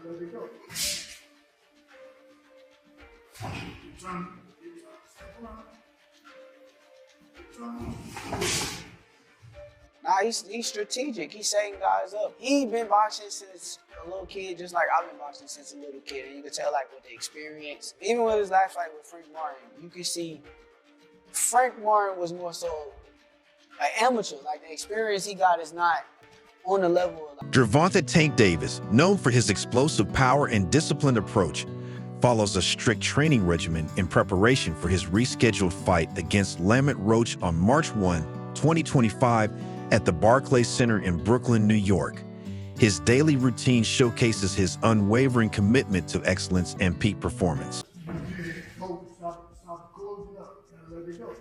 let it go. Keep trying. Step around. Keep trying. Nah, he's strategic. He's setting guys up. He been boxing since a little kid, just like I've been boxing since a little kid. And you can tell, like, with the experience. Even with his last fight with Frank Martin, you can see Frank Martin was more so an amateur. Like, the experience he got is not on the level of... Gervonta Tank Davis, known for his explosive power and disciplined approach, follows a strict training regimen in preparation for his rescheduled fight against Lamont Roach on March 1, 2025, at the Barclays Center in Brooklyn, New York. His daily routine showcases his unwavering commitment to excellence and peak performance. Stop closing up and let it go.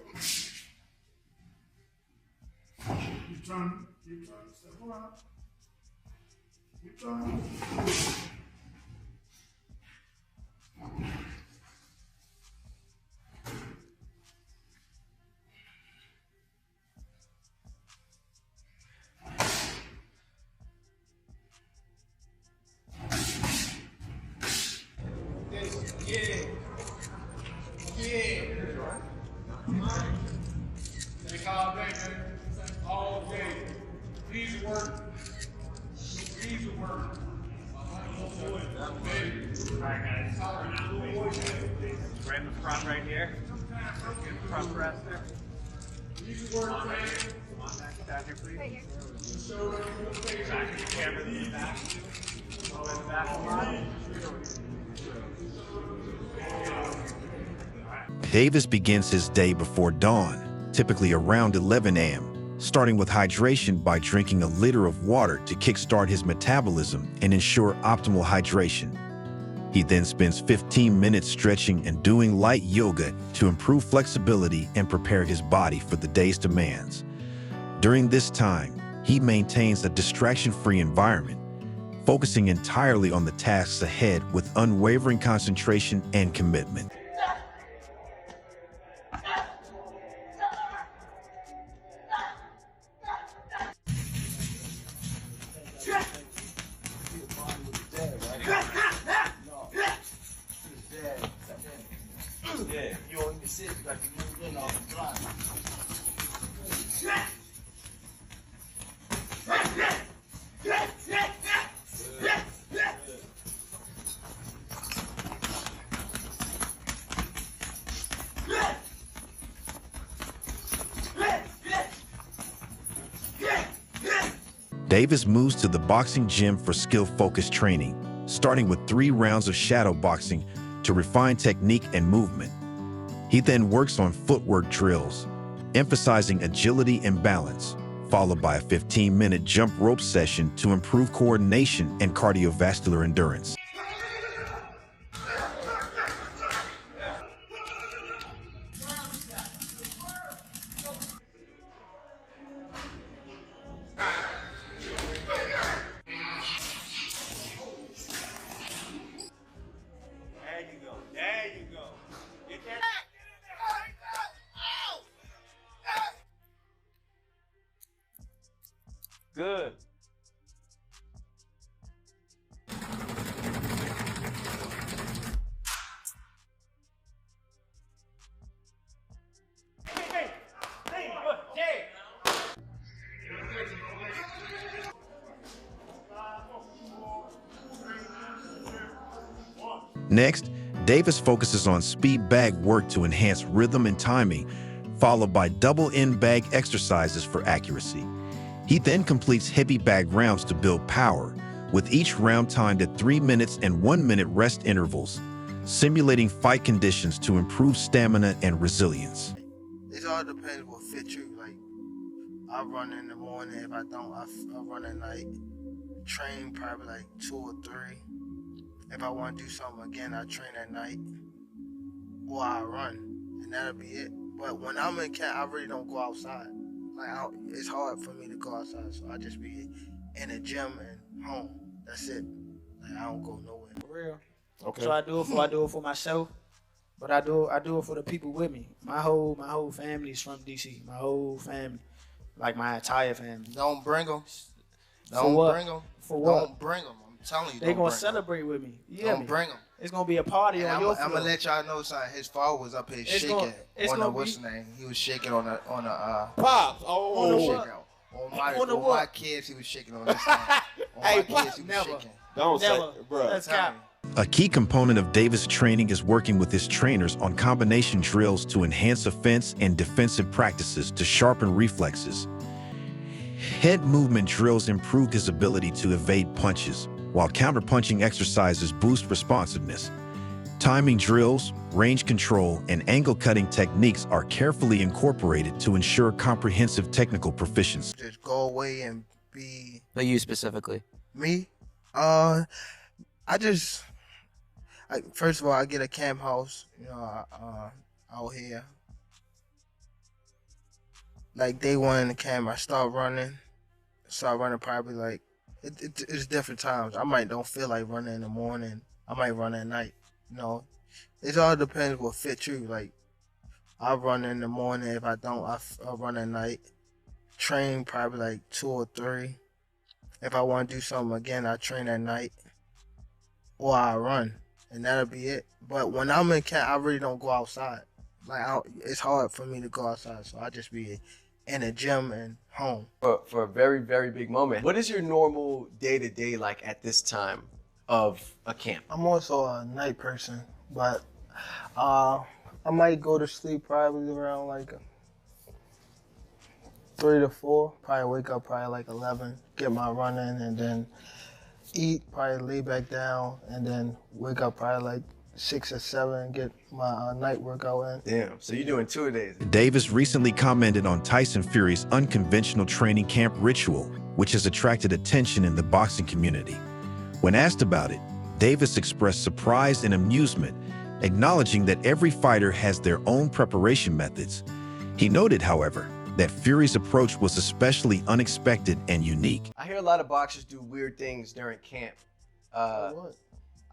Keep trying. Step around. Keep trying. All day, man. All day. Easy work. Easy work. Alright guys, right in the front right here. Front press there. Easy work, man. Come on back down here, please. Back to the camera in the back. All in the back of the line. Davis begins his day before dawn, typically around 11 a.m., starting with hydration by drinking a liter of water to kickstart his metabolism and ensure optimal hydration. He then spends 15 minutes stretching and doing light yoga to improve flexibility and prepare his body for the day's demands. During this time, he maintains a distraction-free environment, focusing entirely on the tasks ahead with unwavering concentration and commitment. Yeah, you don't even sit, you got to move in off the line. Davis moves to the boxing gym for skill-focused training, starting with 3 rounds of shadow boxing to refine technique and movement. He then works on footwork drills, emphasizing agility and balance, followed by a 15-minute jump rope session to improve coordination and cardiovascular endurance. Good. Next, Davis focuses on speed bag work to enhance rhythm and timing, followed by double end bag exercises for accuracy. He then completes heavy bag rounds to build power, with each round timed at 3 minutes and 1 minute rest intervals, simulating fight conditions to improve stamina and resilience. It all depends what fit you. Like, I run in the morning. If I don't, I run at night. Train probably like 2 or 3. If I want to do something again, I train at night. Or I run, and that'll be it. But when I'm in camp, I really don't go outside. Like, it's hard for me to go outside, so I just be in the gym and home. That's it. Like, I don't go nowhere. For real. Okay. So I do it for myself, but I do it for the people with me. My whole family is from DC. My whole family, like my entire family. Don't bring them. For what? Bring them. For what? Don't bring them. I'm telling you, They don't gonna bring 'em. celebrate with me. You hear Don't me? bring them. It's gonna be a party And on your floor. I'm gonna let y'all know something. His father was up here It's shaking it's on gonna the what's be- the name? He was shaking on the Pops. On the Oh. what? on the my what? kids. He was shaking on this thing. On Hey, my Pop, kids, he was never. shaking. Don't say, Never. bro. Let's Tell cap. me. A key component of Davis' training is working with his trainers on combination drills to enhance offense and defensive practices to sharpen reflexes. Head movement drills improve his ability to evade punches, while counterpunching exercises boost responsiveness. Timing drills, range control, and angle cutting techniques are carefully incorporated to ensure comprehensive technical proficiency. Just go away and be But you specifically. me. First of all, I get a camp house, out here. Like day one in the camp, I start running probably like it's different times. I might don't feel like running in the morning. I might run at night. It all depends what fits you. Like I run in the morning. If I don't, I run at night. Train probably like 2 or 3. If I want to do something again, I train at night or I run, and that'll be it. But when I'm in camp, I really don't go outside. It's hard for me to go outside, so I just be in the gym and home. For a very, very big moment. What is your normal day-to-day like at this time of a camp? I'm also a night person, but I might go to sleep probably around like 3 to 4. Probably wake up probably like 11, get my run in, and then eat, probably lay back down, and then wake up probably like 6 or 7, get my night workout in. Damn, so you're doing 2 a days. Davis recently commented on Tyson Fury's unconventional training camp ritual, which has attracted attention in the boxing community. When asked about it, Davis expressed surprise and amusement, acknowledging that every fighter has their own preparation methods. He noted, however, that Fury's approach was especially unexpected and unique. I hear a lot of boxers do weird things during camp. What?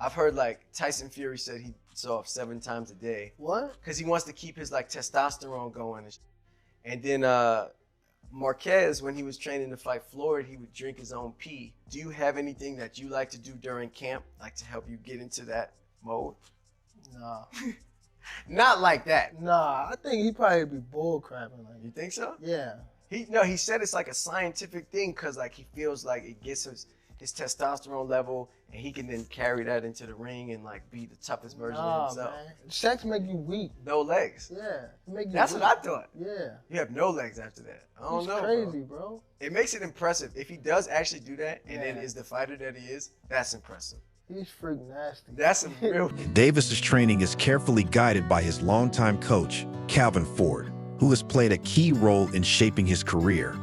I've heard like Tyson Fury said he off 7 times a day What? because he wants to keep his like testosterone going. And then Marquez, when he was training to fight Floyd, he would drink his own pee. Do you have anything that you like to do during camp, like to help you get into that mode? Nah. Not like that. Nah, I think he probably be bull crapping. Like, You think so? yeah. He said it's like a scientific thing because like he feels like it gets his testosterone level and he can then carry that into the ring and like be the toughest version of himself. Man. Sex make you weak. No legs. Yeah. It make you That's weak. what I thought. Yeah. You have no legs after that. I don't He's know. crazy, bro. It makes it impressive. If he does actually do that and then Yeah. is the fighter that he is, that's impressive. He's freak nasty. That's some real. Davis's training is carefully guided by his longtime coach, Calvin Ford, who has played a key role in shaping his career.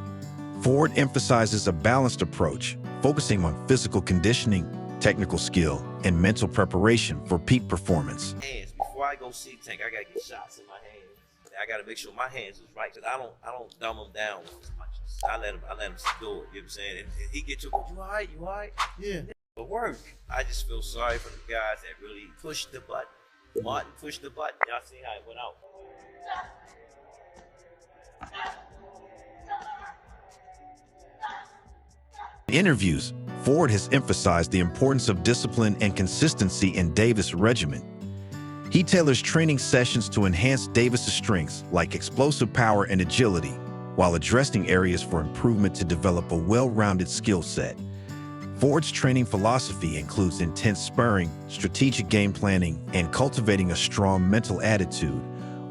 Ford emphasizes a balanced approach, focusing on physical conditioning, technical skill, and mental preparation for peak performance. Hands. Before I go see tank, I gotta get shots in my hands. I gotta make sure my hands is right, cause I don't dumb them down with as much. I let him do it. You know what I'm saying? And he get to go, you all right? You all right? Yeah. But work. I just feel sorry for the guys that really pushed the button. Martin pushed the button. Y'all see how it went out. In interviews, Ford has emphasized the importance of discipline and consistency in Davis' regimen. He tailors training sessions to enhance Davis' strengths like explosive power and agility, while addressing areas for improvement to develop a well-rounded skill set. Ford's training philosophy includes intense sparring, strategic game planning, and cultivating a strong mental attitude,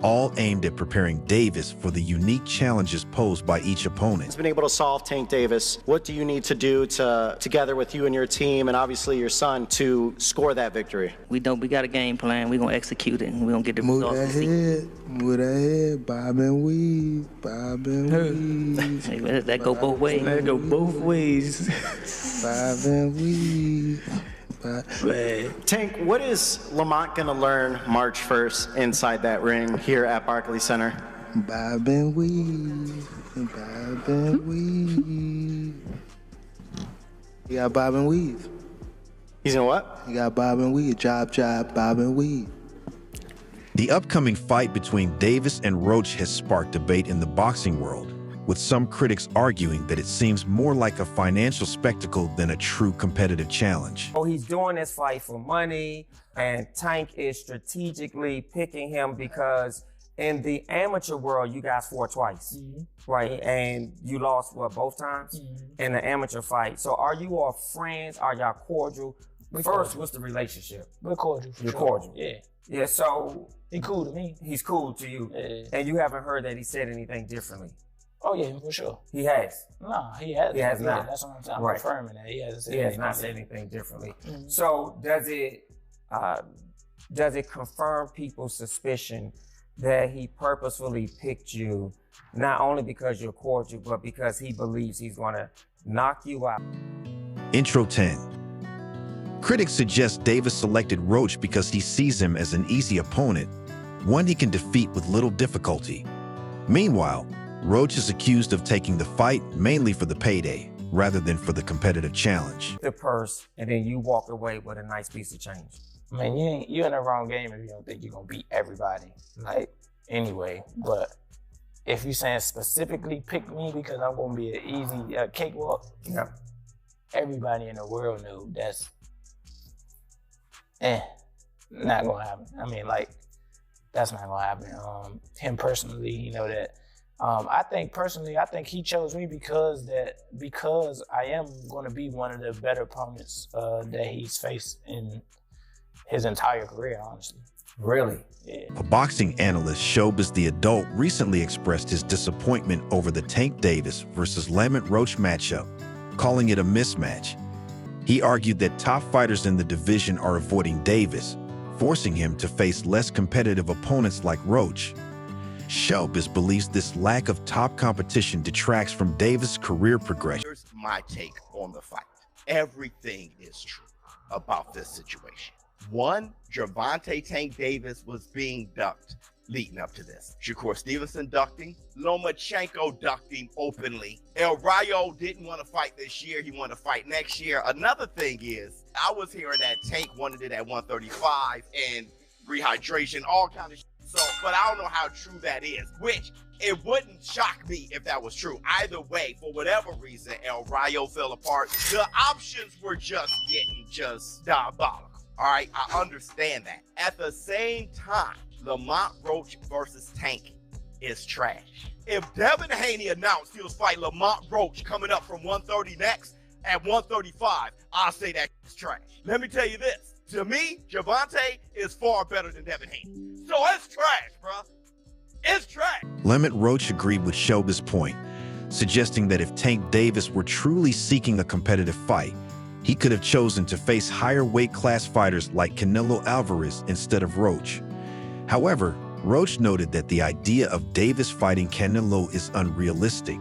all aimed at preparing Davis for the unique challenges posed by each opponent. Has been able to solve Tank Davis. What do you need to do together with you and your team and obviously your son to score that victory? We got a game plan. We're gonna execute it, and we're gonna get the results. Move that head, bob and weave, bob and weave. Hey, that go both ways. That go both ways. Bob and weave. Tank, what is Lamont gonna learn March 1st inside that ring here at Barclays Center? Bob and weave, bob and weave. You got bob and weave. He's in what? You got bob and weave, job, bob and weave. The upcoming fight between Davis and Roach has sparked debate in the boxing world, with some critics arguing that it seems more like a financial spectacle than a true competitive challenge. Oh, he's doing this fight for money, and Tank is strategically picking him because in the amateur world, you guys fought twice, right? And you lost, what, both times in the amateur fight. So are you all friends? Are y'all cordial? First, what's the relationship? We're cordial. You're cordial. Yeah. Yeah, so. He cool to me. He's cool to you. Yeah. And you haven't heard that he said anything differently? Oh, yeah, for sure. He has? No, he hasn't. He has not. That's what I'm saying. I'm Right. confirming that. He hasn't said He has anything. not said anything differently. So does it confirm people's suspicion that he purposefully picked you, not only because you're cordial, but because he believes he's going to knock you out? Intro 10. Critics suggest Davis selected Roach because he sees him as an easy opponent, one he can defeat with little difficulty. Meanwhile, Roach is accused of taking the fight mainly for the payday, rather than for the competitive challenge. The purse, and then you walk away with a nice piece of change. I mean, you're in the wrong game if you don't think you're going to beat everybody. Like, anyway, but if you're saying specifically pick me because I'm going to be an easy cakewalk, Yeah. everybody in the world knew that's not going to happen. I mean, like, that's not going to happen. Him personally, you know that. I think he chose me because I am going to be one of the better opponents that he's faced in his entire career, honestly. Really? Yeah. A boxing analyst, Showbiz the Adult, recently expressed his disappointment over the Tank Davis versus Lamont Roach matchup, calling it a mismatch. He argued that top fighters in the division are avoiding Davis, forcing him to face less competitive opponents like Roach. Showbiz believes this lack of top competition detracts from Davis' career progression. Here's my take on the fight. Everything is true about this situation. One, Gervonta Tank Davis was being ducked leading up to this. Shakur Stevenson ducked him. Lomachenko ducked him openly. El Rayo didn't want to fight this year. He wanted to fight next year. Another thing is, I was hearing that Tank wanted it at 135 and rehydration, all kind of shit. So, but I don't know how true that is, which it wouldn't shock me if that was true. Either way, for whatever reason, El Rayo fell apart. The options were just getting diabolical. All right, I understand that. At the same time, Lamont Roach versus Tank is trash. If Devin Haney announced he was fighting Lamont Roach coming up from 130 next at 135, I'll say that is trash. Let me tell you this. To me, Gervonta is far better than Devin Haney. So it's trash, bro. It's trash. Lamont Roach agreed with Showbiz' point, suggesting that if Tank Davis were truly seeking a competitive fight, he could have chosen to face higher weight class fighters like Canelo Alvarez instead of Roach. However, Roach noted that the idea of Davis fighting Canelo is unrealistic,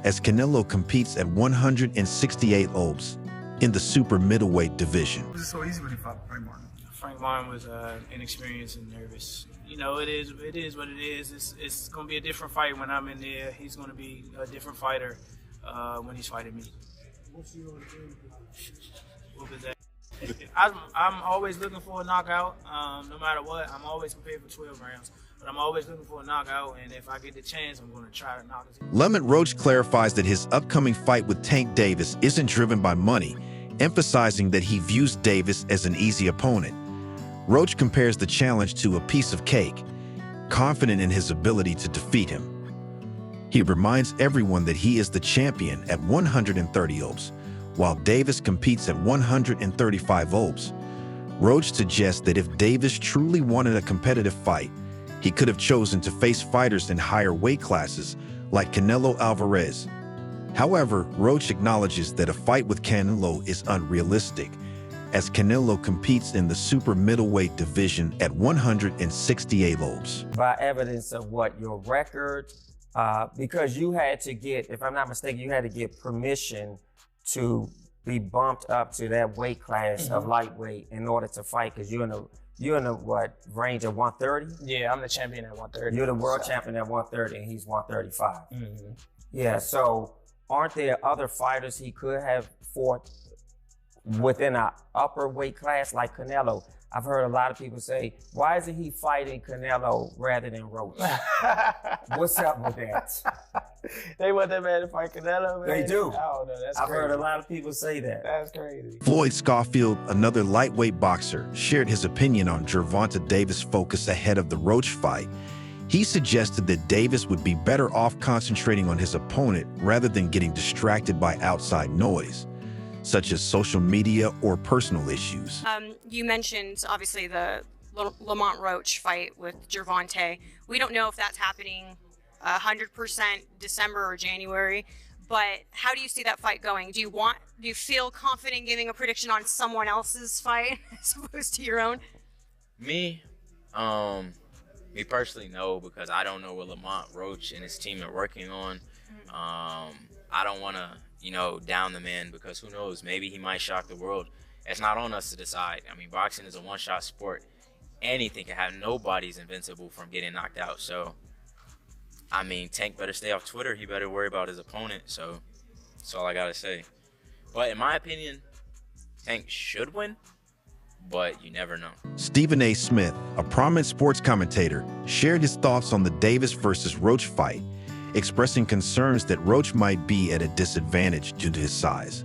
as Canelo competes at 168 Obs in the super middleweight division. It was so easy when he fought Frank Martin. Frank Martin was inexperienced and nervous. You know, it is what it is. It's going to be a different fight when I'm in there. He's going to be a different fighter when he's fighting me. What's your game? What was that? I'm always looking for a knockout. No matter what, I'm always prepared for 12 rounds. But I'm always looking for a knockout, and if I get the chance, I'm going to try to knock it. Lamont Roach clarifies that his upcoming fight with Tank Davis isn't driven by money, emphasizing that he views Davis as an easy opponent. Roach compares the challenge to a piece of cake, confident in his ability to defeat him. He reminds everyone that he is the champion at 130 Obs, while Davis competes at 135 Obs. Roach suggests that if Davis truly wanted a competitive fight, he could have chosen to face fighters in higher weight classes like Canelo Alvarez. However, Roach acknowledges that a fight with Canelo is unrealistic, as Canelo competes in the super middleweight division at 168 Obs. By evidence of what? Your record? Because you had to get, if I'm not mistaken, you had to get permission to be bumped up to that weight class of lightweight in order to fight, because you're in the what, range of 130? Yeah, I'm the champion at 130. You're the world champion at 130 and he's 135. Yeah, so aren't there other fighters he could have fought within an upper weight class like Canelo? I've heard a lot of people say, why isn't he fighting Canelo rather than Roach? What's up with that? They want that man to fight Canelo, man. They do. Oh, no, that's I've crazy. heard a lot of people say that. That's crazy. Floyd Schofield, another lightweight boxer, shared his opinion on Gervonta Davis' focus ahead of the Roach fight. He suggested that Davis would be better off concentrating on his opponent rather than getting distracted by outside noise, such as social media or personal issues. You mentioned, obviously, the Lamont Roach fight with Gervonta. We don't know if that's happening 100% December or January, but how do you see that fight going? Do you feel confident giving a prediction on someone else's fight as opposed to your own? Me personally, no, because I don't know what Lamont Roach and his team are working on. I don't want to, down the man, because who knows, maybe he might shock the world. It's not on us to decide. I mean, boxing is a one-shot sport. Anything can happen. Nobody's invincible from getting knocked out. So, I mean, Tank better stay off Twitter. He better worry about his opponent. So, that's all I got to say. But in my opinion, Tank should win, but you never know. Stephen A. Smith, a prominent sports commentator, shared his thoughts on the Davis versus Roach fight, expressing concerns that Roach might be at a disadvantage due to his size.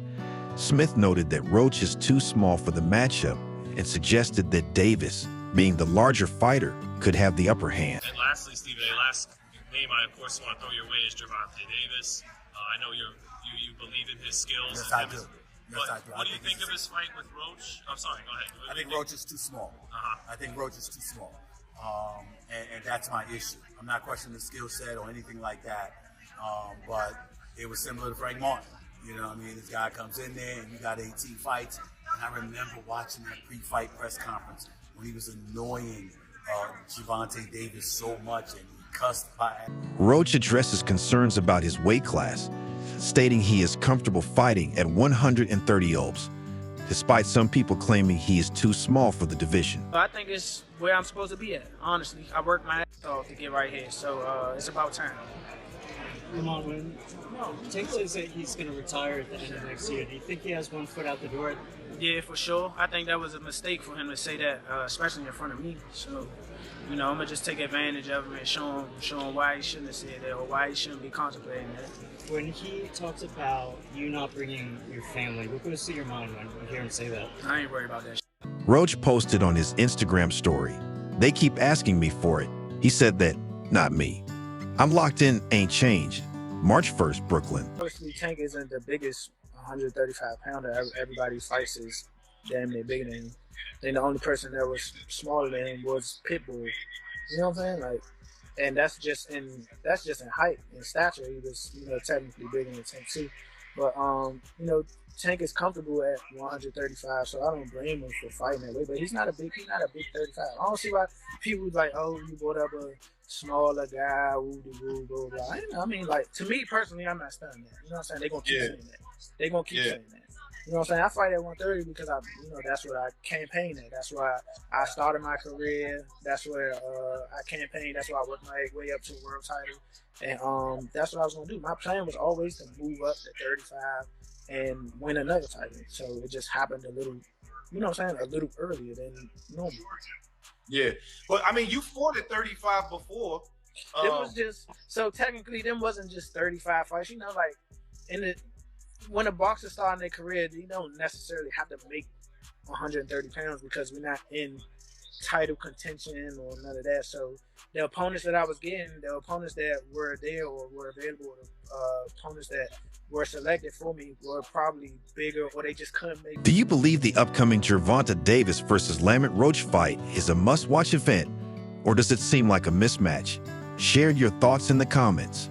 Smith noted that Roach is too small for the matchup and suggested that Davis, being the larger fighter, could have the upper hand. And lastly, Stephen A., last name I, of course, want to throw your way is Gervonta Davis. I know you believe in his skills. Yes, I do. But what do you think of his fight with Roach? I'm sorry, go ahead. I think Roach is too small. I think Roach is too small. And that's my issue. I'm not questioning the skill set or anything like that. But it was similar to Frank Martin. You know what I mean? This guy comes in there and you got 18 fights. And I remember watching that pre-fight press conference when he was annoying Gervonta Davis so much and he cussed by. Roach addresses concerns about his weight class, stating he is comfortable fighting at 130 Obs, despite some people claiming he is too small for the division. I think it's where I'm supposed to be at, honestly. I worked my ass off to get right here, so it's about time. Lamont, when Tank says that he's going to retire at the end of next year, do you think he has one foot out the door? Yeah, for sure. I think that was a mistake for him to say that, especially in front of me. So, I'm going to just take advantage of him and show him why he shouldn't have said that or why he shouldn't be contemplating that. When he talks about you not bringing your family, what goes through your mind when you hear him say that? I ain't worried about that shit. Roach posted on his Instagram story, "They keep asking me for it." He said that, "Not me. I'm locked in, ain't changed." March 1st, Brooklyn. Obviously, Tank isn't the biggest 135-pounder. Everybody fights is damn near bigger than him. Then the only person that was smaller than him was Pitbull. You know what I'm saying? Like, and that's just in height and stature. He was, technically bigger than Tank too. But Tank is comfortable at 135, so I don't blame him for fighting that way. But he's not a big 35. I don't see why people like, oh, you brought up a smaller guy, woo-de-woo, blah, blah. I mean, like, to me personally, I'm not studying that. You know what I'm saying? They're going to keep saying that. They're going to keep saying that. You know what I'm saying? I fight at 130 because that's what I campaigned at. That's why I started my career. That's where I campaigned. That's why I worked my way up to a world title. And that's what I was going to do. My plan was always to move up to 35 and win another title. So it just happened a little, a little earlier than normal. Yeah. But, I mean, you fought at 35 before. It was just, so technically, them wasn't just 35 fights. When a boxer starting their career, you don't necessarily have to make 130 pounds because we're not in title contention or none of that. So the opponents that I was getting, the opponents that were there or were available, the opponents that were selected for me were probably bigger or they just couldn't make. Do you believe the upcoming Gervonta Davis versus Lamont Roach fight is a must-watch event, or does it seem like a mismatch? Share your thoughts in the comments.